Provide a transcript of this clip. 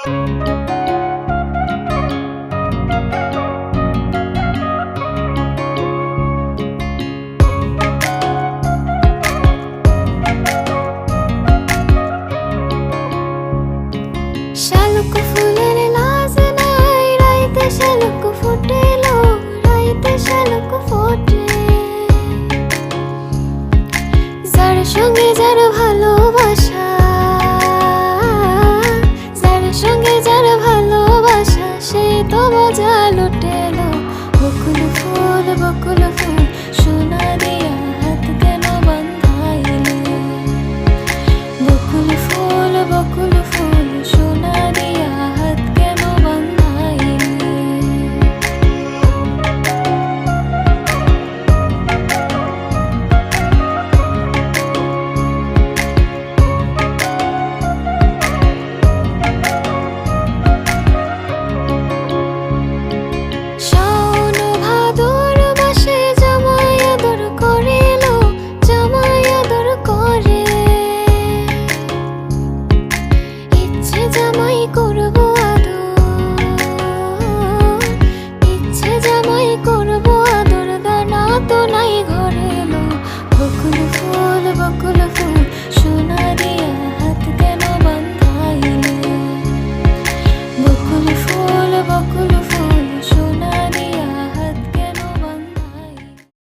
শালুক ফুলের লাজ নাই, রাইতে শালুক ফুটেলো, রাইতে শালুক ফোটে। যার সঙ্গে যার ভালোবাসা, যার সঙ্গে যার ভালোবাসা, সে তো বোঝা